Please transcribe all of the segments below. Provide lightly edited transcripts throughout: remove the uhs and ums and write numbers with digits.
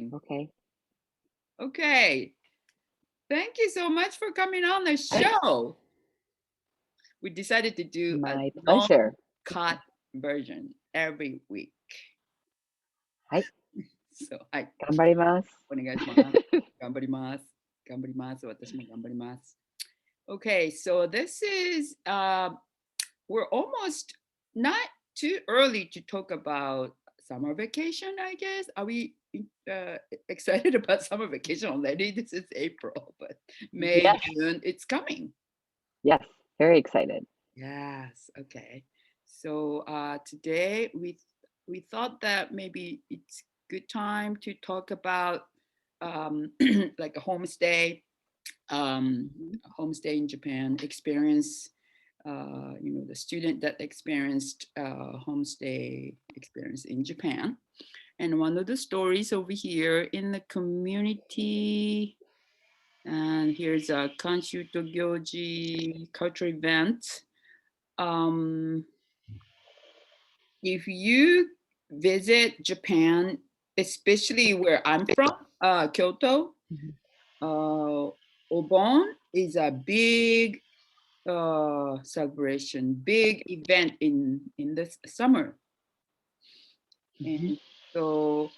Okay. Okay. Thank you so much for coming on the show. We decided to do My a pleasure. cut version every week. はい。 So, はい。頑張ります。お願いします。頑張ります。頑張ります。私も頑張ります。Okay, so this is, we're almost not too early to talk about summer vacation, I guess. Are we excited about summer vacation already? This is April, but May, Yes. June, it's coming. Yes, very excited. Yes, okay. So today we thought that maybe it's good time to talk about like a homestay in Japan experience. The student that experienced homestay experience in Japan. And one of the stories over here in the community, and here's a Kanshuto Gyoji cultural event. If you visit Japan, especially where I'm from, Kyoto, Obon is a big celebration, big event in the summer. And so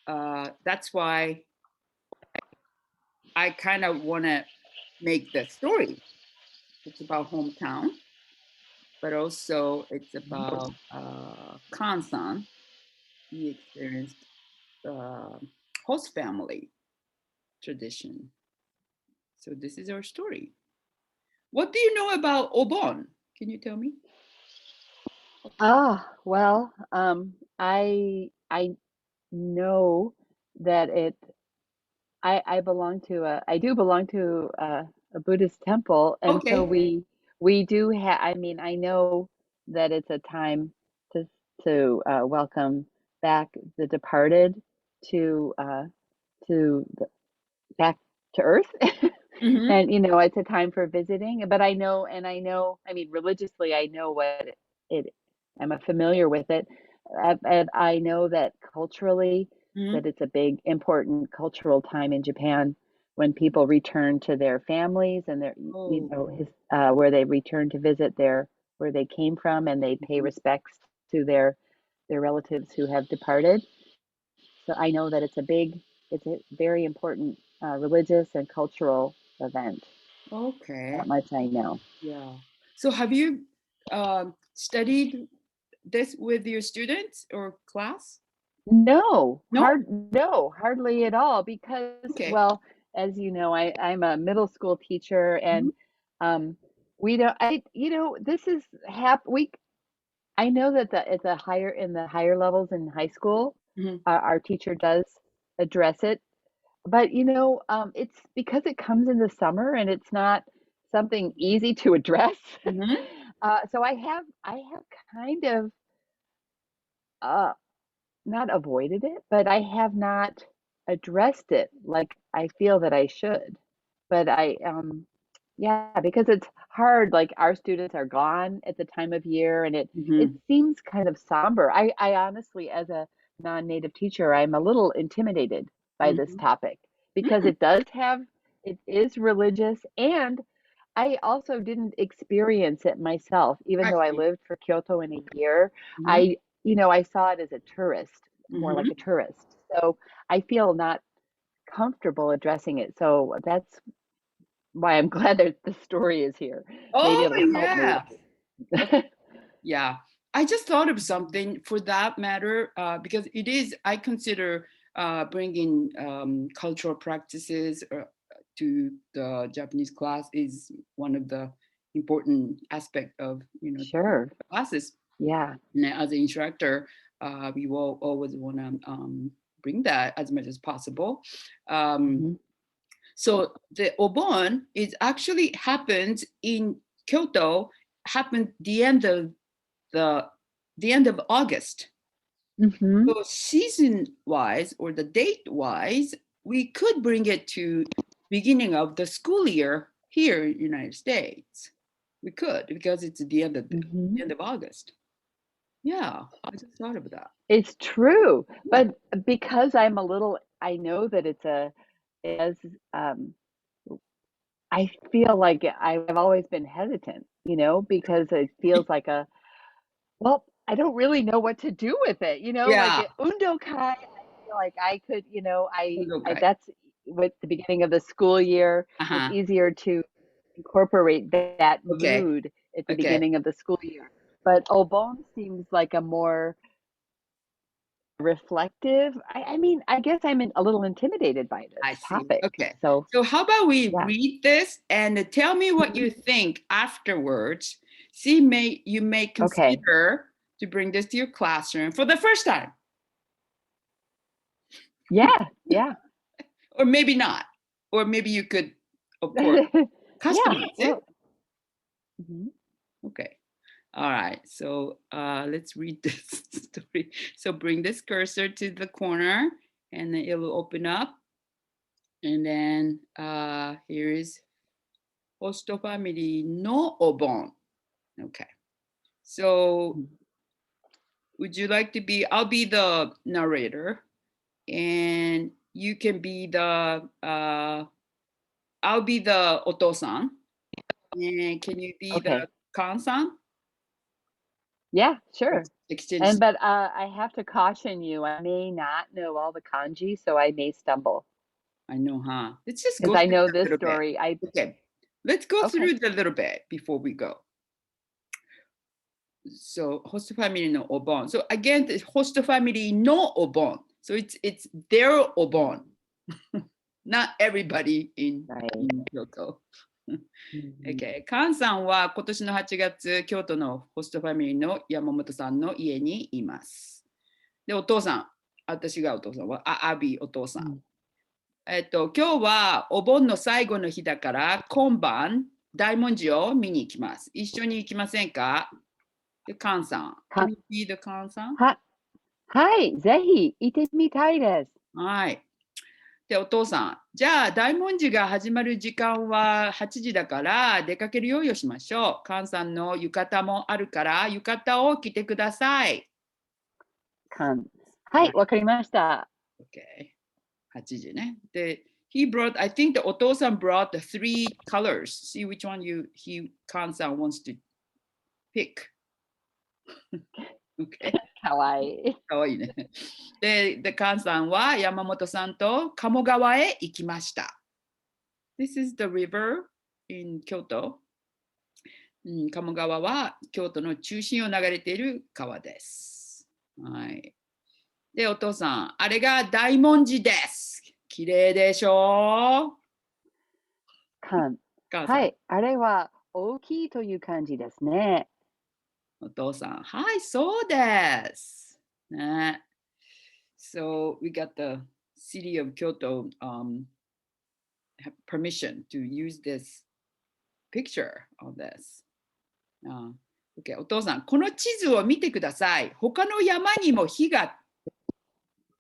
that's why I kind of want to make the story. It's about hometown, but also it's about Kan-san. He experienced host family tradition. So this is our story. What do you know about Obon? Can you tell me? Well, I know that I do belong to a Buddhist temple, and so Okay. we do have. I mean, I know that it's a time to welcome back the departed to back to Earth. Mm-hmm. And it's a time for visiting, but I mean, religiously, I know what it, I'm familiar with it. And I know that culturally, Mm-hmm. that it's a big, important cultural time in Japan when people return to their families and their, where they return to visit where they came from, and they pay respects to their relatives who have departed. So I know that it's a very important religious and cultural event. Okay. That much I know. Yeah. So have you studied this with your students or class? No, No? hardly at all, because, Okay. well, as you know, I'm a middle school teacher, Mm-hmm. and we don't, this is I know that at in the higher levels in high school, Mm-hmm. our teacher does address it. But it's because it comes in the summer and it's not something easy to address. Mm-hmm. So I have kind of uh, not avoided it, but I have not addressed it like I feel that I should. But yeah, because it's hard. Like, our students are gone at the time of year, and it Mm-hmm. seems kind of somber. I honestly, as a non-native teacher, I'm a little intimidated by this Mm-hmm. topic, because it is religious, and I also didn't experience it myself, even I though I see. lived for Kyoto in a year. Mm-hmm. I saw it as a tourist, more Mm-hmm. like a tourist. So I feel not comfortable addressing it. So that's why I'm glad that the story is here. Maybe Oh, it'll help me. yeah. Okay. Yeah. I just thought of something for that matter, because I consider bringing cultural practices to the Japanese class is one of the important aspect of, Sure. classes. Yeah. And as an instructor, we will always want to bring that as much as possible. Mhm. So the Obon is actually happened in Kyoto, happened the the end of August. Mhm. So season wise or the date wise, we could bring it to beginning of the school year here in the United States. We could, because it's the end of Mhm. August. Yeah, I just thought of that. It's true, Yeah. but because I'm a little I know that I feel like I've always been hesitant, because it feels like well, I don't really know what to do with it, like Yeah. undokai, I feel like I could, I Okay. that's with the beginning of the school year, it's Uh-huh. easier to incorporate that Okay. mood at the Okay. beginning of the school year. But Obon seems like a more reflective. I mean, I guess a little intimidated by this I see. topic. Okay. So, So how about we yeah. read this and tell me what you think afterwards. See, you may Okay. consider to bring this to your classroom for the first time, Yeah. Yeah. or maybe not, or maybe you could, of course, Yeah. customize it. Well, mhm. Okay. All right. So let's read this story. So bring this cursor to the corner, and then it will open up. And then here is Hosto Family no Obon. Okay. So would you like to be, I'll be the narrator, and you can be I'll be the Oto-san. And can you be Okay. the Kan-san? Yeah, sure. Exchange. But I have to caution you, I may not know all the kanji, so I may stumble I know, huh? Let's just because go I through know it a this little bit. story. Okay. Let's go Okay. through it a little bit before we go. So host family no Obon. So again, the host family no Obon. So it's their Obon, not everybody in Kyoto. Okay. カンさんは今年の8月、京都のホストファミリーの山本さんの家にいます。で、お父さん、私がお父さんは、アビーお父さん。今日はお盆の最後の日だから、今晩、大文字を見に行きます。一緒に行きませんか？で、カンさん。Can you be the カンさん？はい、ぜひ行ってみたいです。はい。で、お父さん、じゃあ大文字が始まる時間は8時だから出かける用意をしましょう。カンさんの浴衣もあるから浴衣を着てください。はい、わかりました。Okay. 8時ね。で、I think the お父さん brought the 3 colors. See which oneカンさん wants to pick. Okay. かわいい。かわいいね。で、カンさんは山本さんと鴨川へ行きました。This is the river in 京都。鴨川は京都の中心を流れている川です。はい。で、お父さん、あれが大文字です。綺麗でしょはい、あれは大きいという感じですね。お父さん、はい、そうです。ね。So we got the city of Kyoto permission to use this picture of this. Okay. お父さん、この地図を見てください。他の山にも火が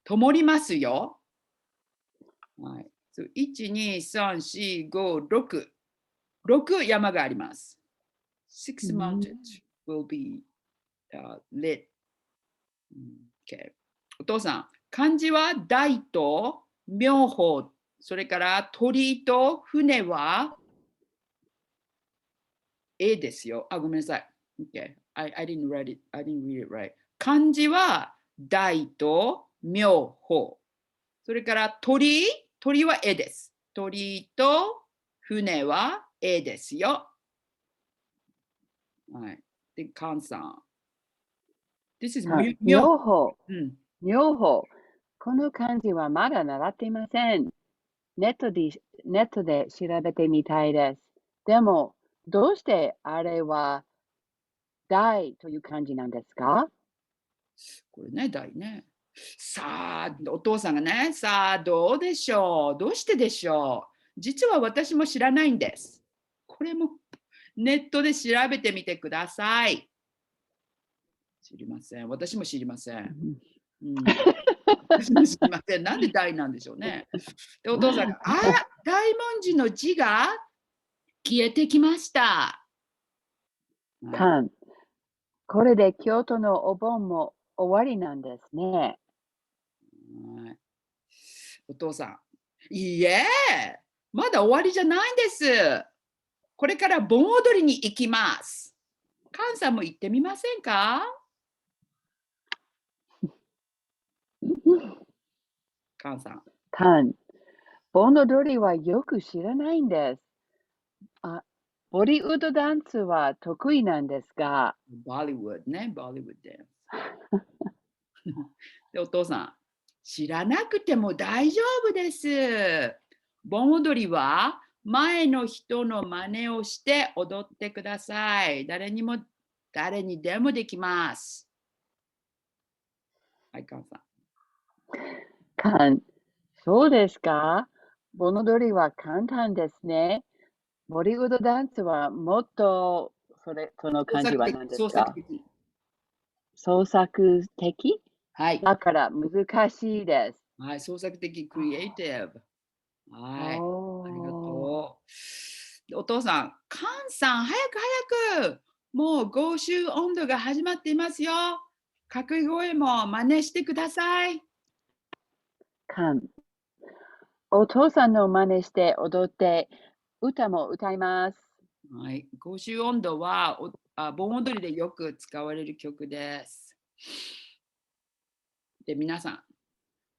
灯りますよ。はい。So, 1、2、3、4、5、6。6山があります。6 mountains will be lit. Okay. お父さん、漢字は大と妙法、それから鳥居と船は絵ですよ。ごめんなさい。Okay. I didn't read it. I didn't read it right. 漢字は大と妙法。それから鳥居は絵です。鳥居と船は絵ですよ。はい。で、カンさん。This is 妙法。妙法。この漢字はまだ習っていません。ネットで調べてみたいです。でも、どうしてあれは大という漢字なんですか？これね、大ね。さあ、お父さんがね、さあ、どうでしょう？どうしてでしょう？実は私も知らないんです。これもネットで調べてみてください。知りません。私も知りません。私も知りません。なんで大なんでしょうね。で、お父さんが、大文字の字が消えてきました。これで京都のお盆も終わりなんですね。お父さん。いいえ、まだ終わりじゃないんです。これから盆踊りに行きます。カンさんも行ってみませんか？カンさん。カン、盆踊りはよく知らないんです。ボリウッドダンスは得意なんですが。ボリウッドね、ボリウッドダンス。で、お父さん、知らなくても大丈夫です。盆踊りは前の人の真似をして踊ってください。誰にでもできます。はい、カンさん。カン、そうですか？盆踊りは簡単ですね。ボリウッドダンスはもっと、その漢字は何ですか？創作的はい。だから難しいです。はい、創作的、クリエイティブ。はい。ありがとう。お父さん、カンさん、早く。もう合衆音頭が始まっていますよ。掛け声も真似してください。カン、お父さんの真似して踊って、歌も歌います。はい。合衆音頭は盆踊りでよく使われる曲です。で、皆さん。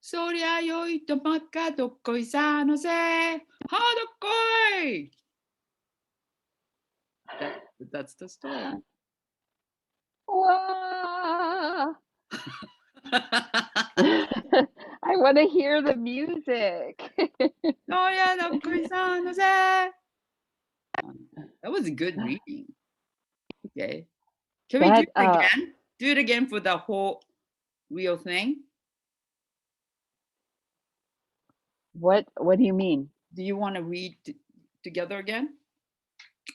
そりゃよいとまっかどっこいさのせはどっこい。That's the story. わーI want to hear the music. そりゃどっこいさのせ。That was a good reading. Okay. Can we do That it again? Do it again for the whole real thing. what do you mean? Do you want to read together again?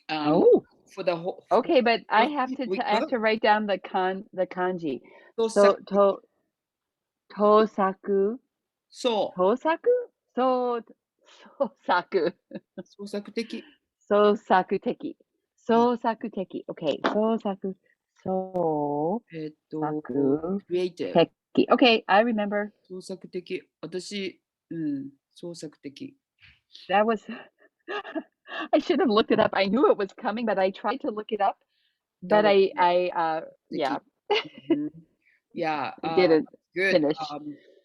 Oh, For the whole. okay, but I have We to could. write down the kanji. So, Tosaku, そう。tosaku, sosaku, 創作的。sosaku teki, sosaku teki. Okay, sosaku, sosaku クリエイティブ。 teki. Okay, I remember. 創作的。私、創作的。That was. I should have looked it up. I knew it was coming, but I tried to look it up. But yeah, Yeah, didn't good. finish.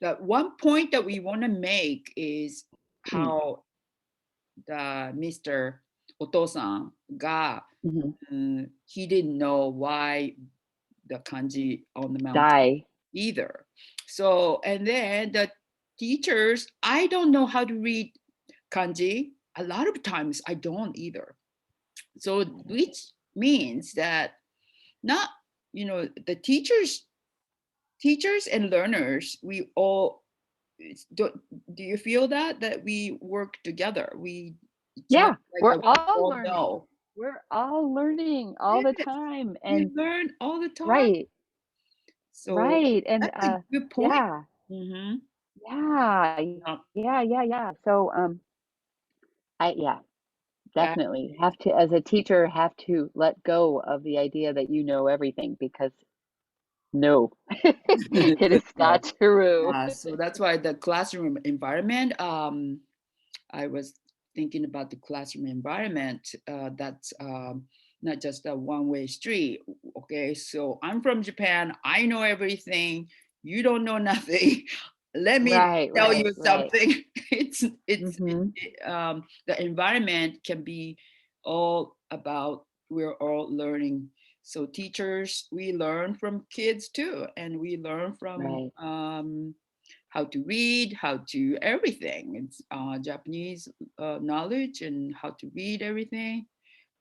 The one point that we want to make is how the Mr. お父さんが、he didn't know why the kanji on the mountain Die. either. So, and then the teachers, I don't know how to read kanji. A lot of times I don't either. So, which means that not, the teachers and learners, we all do you feel that we work together? Yeah, we're we all all learning. know. We're all learning all the Yes, time. we And learn all the time. right, So right. And that's a good point. yeah, Mm-hmm. yeah, yeah. So yeah, Yeah. definitely have to, as a teacher, have to let go of the idea that you know everything, because no, it is No. not true. So that's why the classroom environment, I was thinking about the classroom environment, that's not just a one-way street. Okay, so I'm from Japan. I know everything. You don't know nothing. Let me Right, tell you right. something. Hmm. The environment can be all about we're all learning. So teachers, we learn from kids too, and we learn from Right. how to read, how to everything. It's Japanese knowledge and how to read everything.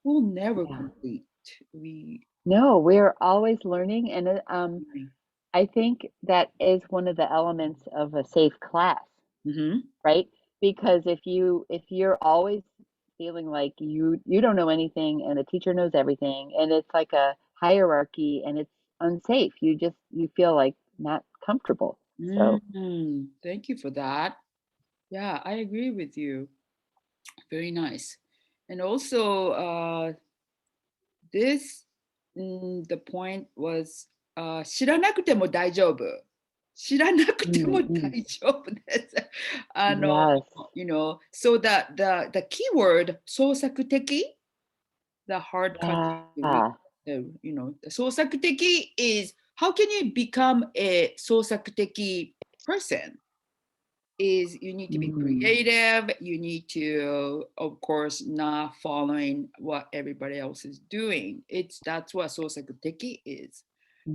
We'll never Yeah. complete. We No, we're always learning, and I think that is one of the elements of a safe class, mm-hmm. right? Because if you're always feeling like you don't know anything and the teacher knows everything, and it's like a hierarchy and it's unsafe, you feel like not comfortable. So Thank you for that. Yeah, I agree with you. Very nice. And also, the point was 知らなくても大丈夫.知らなくても Mm, 大丈夫です。yes. So the keyword 創作的 the hard cut Yeah. the 創作的 is how can you become a 創作的 person is you need to be Mm, creative, you need to of course not following what everybody else is doing. That's what 創作的 is.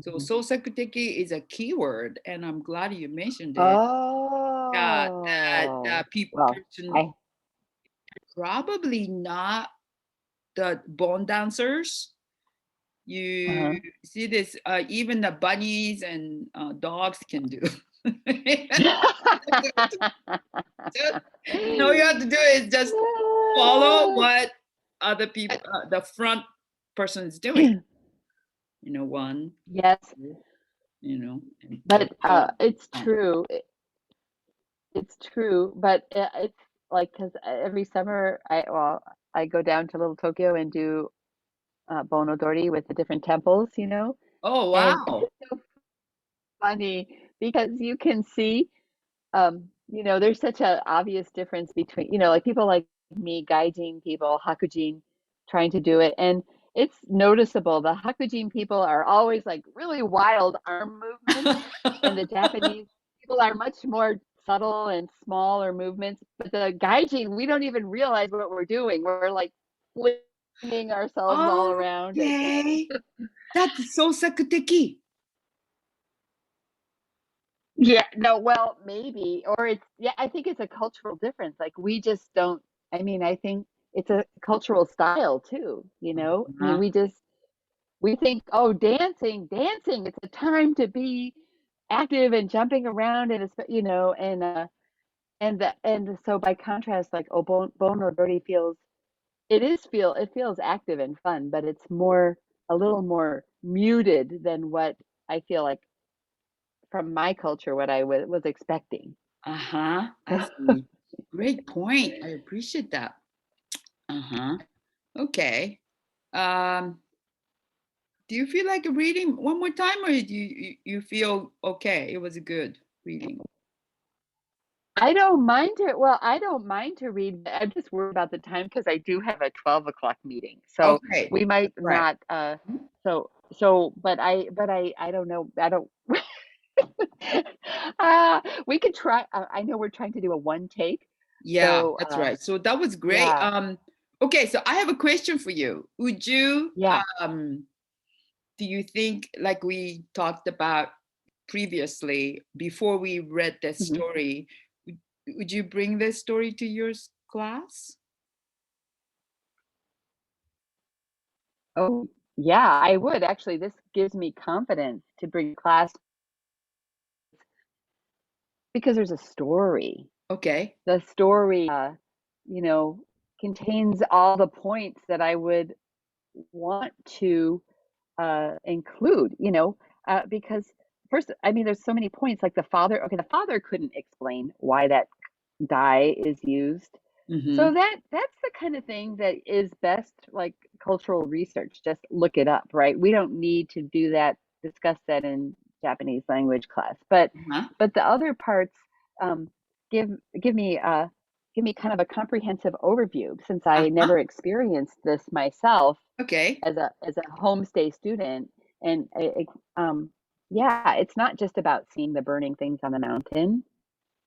So mhm. 創作的 is a keyword and I'm glad you mentioned it. Yeah, Oh, that well, person I, probably not the bone dancers. uh-huh. You see this, even the bunnies and dogs can do. Just, all you have to do is just follow what other people, the front person is doing. One, Yes, two, and but go. it's true. It's true, but it's like because every summer I go down to Little Tokyo and do Bonodori with the different temples, Oh, and wow. it's so funny because you can see, there's such a obvious difference between, like people like me, gaijin people, hakujin, trying to do it, and it's noticeable. The hakujin people are always like really wild arm movements, and the Japanese people are much more subtle and smaller movements. But the gaijin, we don't even realize what we're doing. We're like flinging ourselves all around, and Okay. That's 創作的. yeah, no, well, maybe, or yeah, I think it's a cultural difference. Like we just don't, I mean, I think it's a cultural style too, I mean, Uh-huh. we think, oh, dancing, it's a time to be active and jumping around and and so by contrast, like Bono Dirty it feels active and fun, but it's a little more muted than what I feel like from my culture, what I was expecting. Uh-huh. I see. Great point. I appreciate that. Uh-huh. Okay. Um, do you feel like reading one more time, or do you feel okay? It was a good reading. I don't mind to read, but I'm just worried about the time because I do have a 12 o'clock meeting. So Okay. we might Right. not, I don't know. I don't, we could try. I know we're trying to do a one take. Yeah, So, that's right. So that was great. yeah, Okay, so I have a question for you. Would you yeah. do you think like we talked about previously before we read this Mhm. story, would you bring this story to your class? Oh, yeah, I would actually. This gives me confidence to bring class because there's a story. Okay. The story, you know, contains all the points that I would want to include, because first, I mean, there's so many points. Like the father, okay, the father couldn't explain why that dye is used. Mm-hmm. So that's the kind of thing that is best like cultural research. Just look it up, right? We don't need to do that, discuss that in Japanese language class. But Uh-huh. but the other parts um, give give me give me kind of a comprehensive overview since I Uh-huh. never experienced this myself Okay. as a homestay student. And yeah, it's not just about seeing the burning things on the mountain.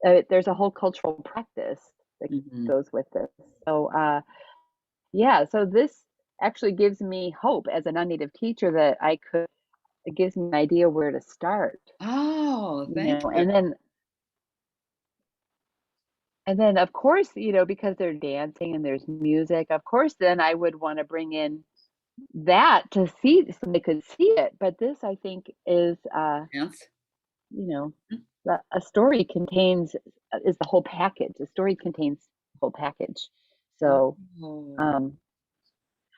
There's a whole cultural practice that Mm-hmm. goes with this. So yeah, so this actually gives me hope as a non-native teacher that it gives me an idea where to start, Oh, thank you. and then of course, because they're dancing and there's music, of course, then I would want to bring in that to see so they could see it. But this, I think, is Yes. you know, a story contains is the whole package. A story contains the whole package. So Oh. um,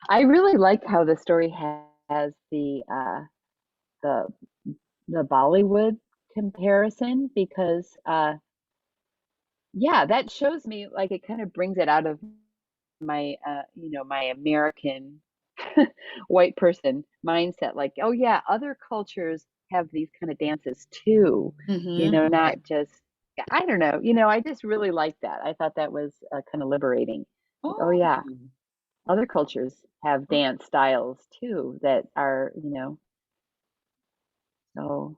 I really like how the story has the the Bollywood comparison because yeah, that shows me like it kind of brings it out of my my American white person mindset. Like, oh yeah, other cultures have these kind of dances too, not just, I don't know, I just really liked that. I thought that was kind of liberating. Oh yeah, other cultures have dance styles too that are, so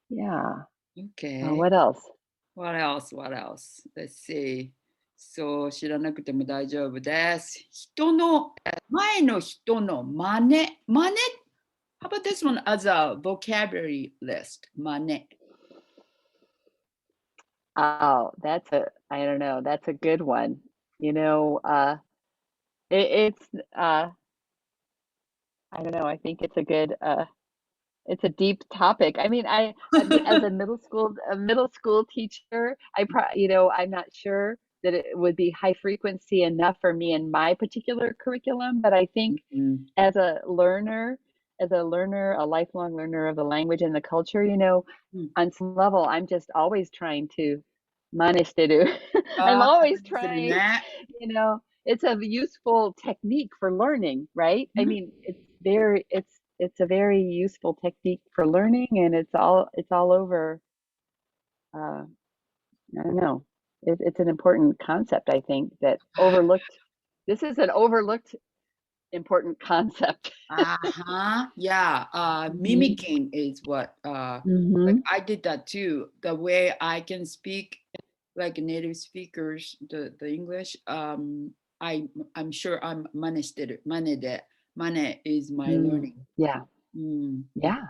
yeah. Okay. What else? What else? Let's see. そう、知らなくても大丈夫です。前の人の真似。How about this one as a vocabulary list? 真似。Oh, I don't know, that's a good one. It's I don't know, I think it's it's a deep topic. I mean, as a middle school teacher, I'm not sure that it would be high frequency enough for me in my particular curriculum, but I think as a learner, a lifelong learner of the language and the culture, on some level, I'm just always trying to manesteru. I'm always trying, it's a useful technique for learning, right? I mean, it's a very useful technique for learning, and it's all over. I don't know. It's an important concept, I think, that overlooked. This is an overlooked important concept. Yeah. Mimicking is what like I did that too. The way I can speak like native speakers, the English, I'm sure I'm 真似してる。真似で。真似 is my learning. Yeah. Yeah.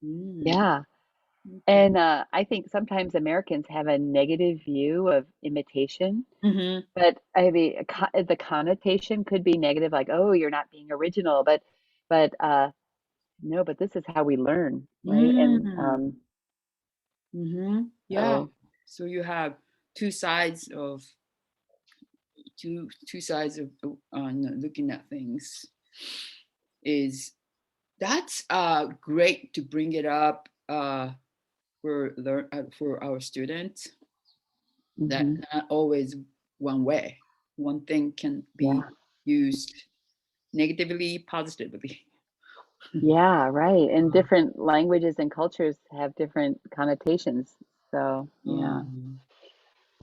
Yeah. Okay. And I think sometimes Americans have a negative view of imitation, but I mean, the connotation could be negative, like, oh, you're not being original, but no, but this is how we learn, right? And yeah. So you have two sides of looking at things. That's great to bring it up for our students. That not always one way. One thing can be used negatively, positively. Yeah, right. And different languages and cultures have different connotations. So, yeah.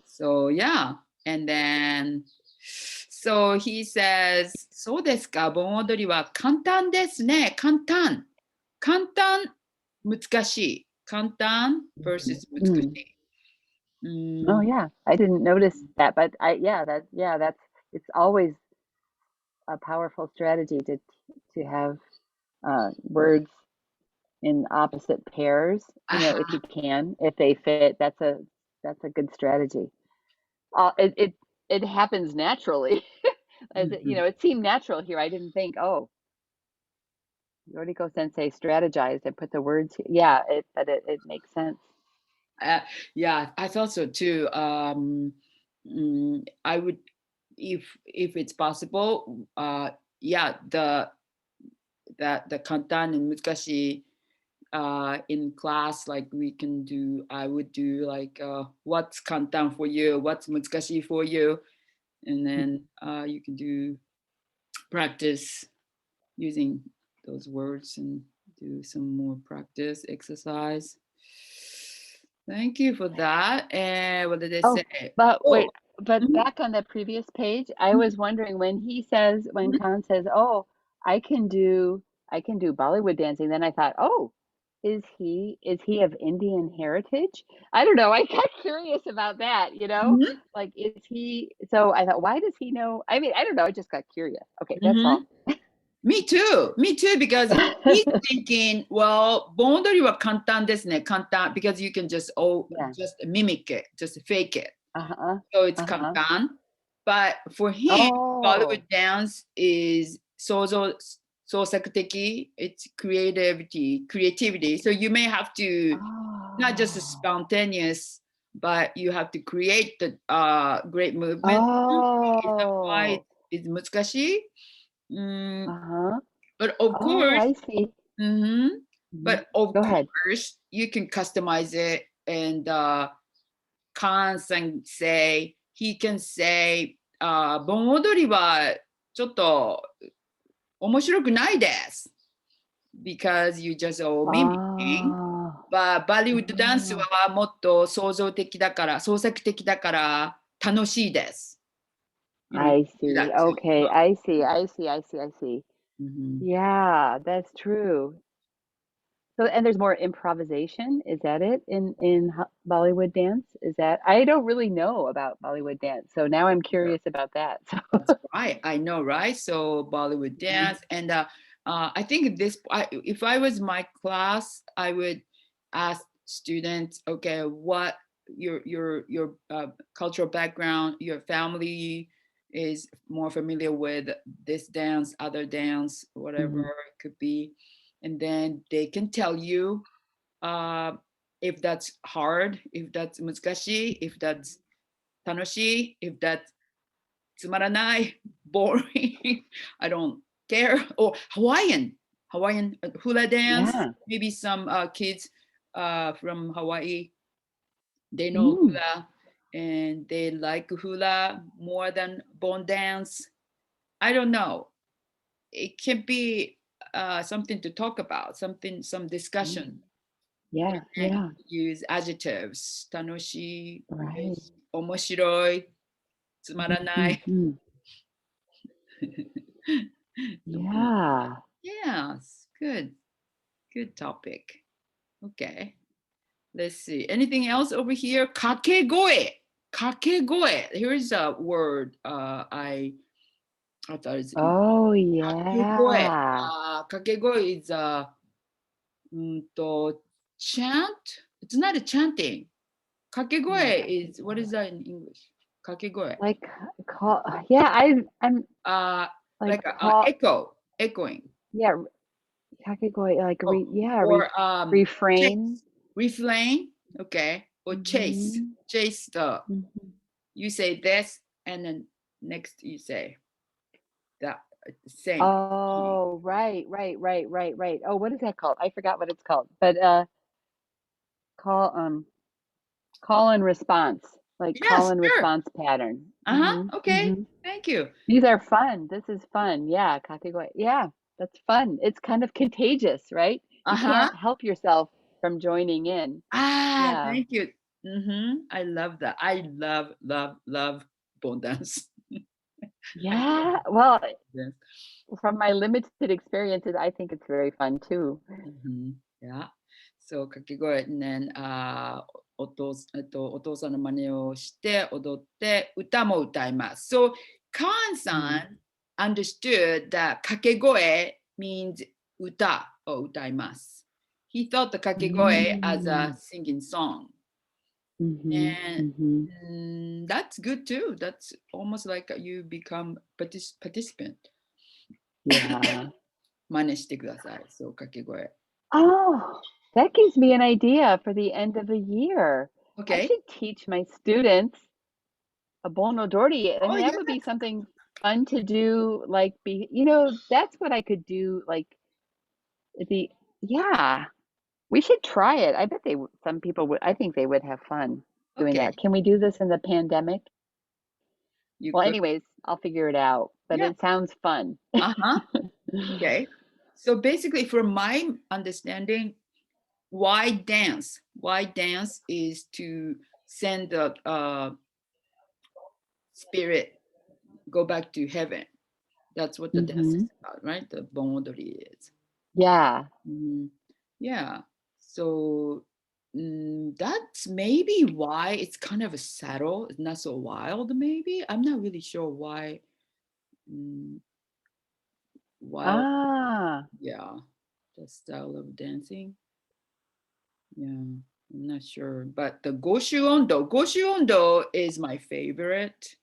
So, yeah. And then, so he says, そうですか、盆踊りは簡単ですね。簡単、難しい。簡単 versus 難しい。Oh yeah, I didn't notice that, but it's always a powerful strategy to have words in opposite pairs, if you can, if they fit. That's a good strategy. It happens naturally. It seemed natural here. I didn't think, oh, Yoriko Sensei strategized and put the words. Yeah, but it makes sense. Yeah, I thought so too. I would, if it's possible, the kantan and mutsukashi in class, like I would do like what's kantan for you, what's mutsukashi for you, and then you can do practice using those words and do some more practice exercise. Thank you for that. And what did they say? But wait, back on the previous page, I was wondering when Khan says, "Oh, I can do Bollywood dancing," then I thought, "Oh, is he of Indian heritage?" I don't know. I got curious about that, like is he? So I thought, why does he know? I mean, I don't know. I just got curious. Okay, that's all. Me too, because he's thinking, well, 盆踊りは簡単ですね。簡単 because you can just just mimic it, just fake it. So it's 簡単. But for him, Bollywood dance is 創作的. It's creativity. So you may have to not just spontaneous, but you have to create the great movement. Is that why it's 難しい? But of course, I see. But of course, you can customize it, and Khan say he can say, 盆踊りはちょっと面白くないです。because you just mimicking. Oh, But Bollywood ダンス oh, はもっと創造的だから、創作的だから楽しいです。You I do see. that too. Okay, I see. I see. I see. I see. うん Yeah, that's true. So, and there's more improvisation. Is that it in Bollywood dance? Is that I don't really know about Bollywood dance, so now I'm curious about that. So, That's right. I know, right? So Bollywood dance, and I think if I was my class, I would ask students, okay, what your cultural background, your family is more familiar with this dance, other dance, whatever Mhm. it could be, and then they can tell you uh, if that's hard, if that's 難しい, if that's 楽しい, if that's つまらない boring I don't care or Hawaiian hula dance Yeah. maybe some kids from Hawaii they know Mm. hula and they like hula more than bone dance. I don't know, it can be something to talk about, some Mm. discussion. Yeah, And yeah. use adjectives 楽しい Right. 面白いつまらない Mhm. Yeah. Yes, good topic. Okay, let's see. Anything else over here? Kakegoe. Kakegoe. Here's a word I thought it's Oh, kakegoe. yeah. Kakegoe is a chant. It's not a chanting. Yeah. Kakegoe is what is that in English? Kakegoe. Like call yeah, I'm Uh, like like call echoing. yeah, kakegoi like Oh, yeah, or refrain. chase, refrain, okay, or Mhm. chase the. Mhm. You say this, and then next you say that same. Oh, right, right, right, right, right. Oh, what is that called? I forgot what it's called. But call call and response. Like call Yes, and sure. response pattern. Mhm. Okay. Mhm. Thank you. These are fun. This is fun. Yeah, kakegoi. Yeah, that's fun. It's kind of contagious, right? You Uh-huh. can't help yourself from joining in. Yeah. Thank you. I love that. I love bone dance. Yeah. Well, Yes. from my limited experiences, I think it's very fun too. Yeah. So 掛け声 and then お父さんの真似をして踊って歌も歌います。So Khan Mm. さん understood that 掛け声 means 歌を歌います。He thought the 掛け声 as a Mm. singing song. Mhm. And Mhm. that's good too. That's almost like you become participant. Yeah. 真似してください。そう、掛け声。Oh, that gives me an idea for the end of the year. I Okay. should teach my students a Bono Dorty. I Oh, mean, that would be something fun to do. Like, that's what I could do. Like, yeah, we should try it. I bet some people would, I think they would have fun doing okay. that. Can we do this in the pandemic? You Well, could. anyways, I'll figure it out, but Yeah. it sounds fun. Uh-huh. Okay. So basically, from my understanding, why dance? Why dance is to send the spirit go back to heaven. That's what the dance is Hmm. about, right? The bonodori is. Yeah. Mhm. Yeah. So that's maybe why it's kind of a subtle, it's not so wild. Maybe I'm not really sure why. Mm, wild, Ah. yeah, the style of dancing. Yeah, I'm not sure. But the Goshu Ondo is my favorite.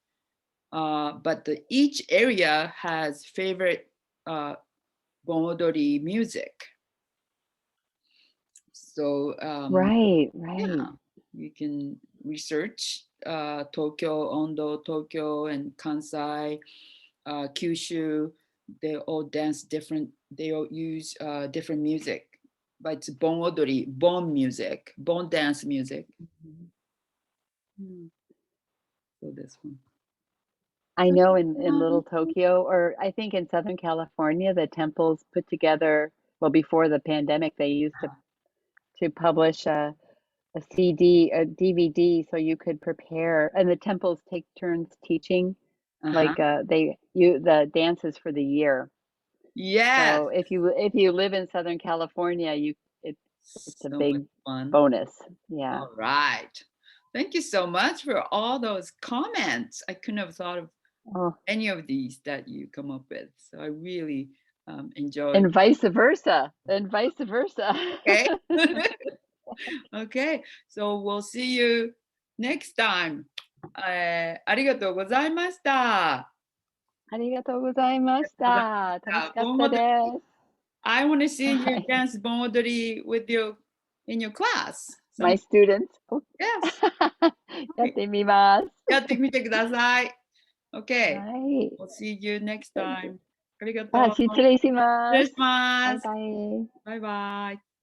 But each area has favorite Bonodori music. So Right, yeah, right. you can research Tokyo, Ondo, Tokyo, and Kansai, Kyushu. They all dance different. They all use different music, but it's bon odori, bon music, bon dance music. Mhm. So this one. I know in Little Tokyo, or I think in Southern California, the temples put together well, before the pandemic, they used to publish a CD, a DVD, so you could prepare, and the temples take turns teaching, like the dances for the year. Yes. So if you live in Southern California, it's a So big much fun. bonus. Yeah. All right. Thank you so much for all those comments. I couldn't have thought of any of these that you come up with. So I really enjoyed. And vice versa. And vice versa. Okay. Okay. So we'll see you next time. ありがとうございました。ありがとうございました。楽しかったです。I want to see you dance 盆踊り with you in your class. My students. Yes. やってみます。やってみてください。Okay. はい。We'll see you next time. ありがとう。失礼します。失礼します。バイバイ。バイバイ。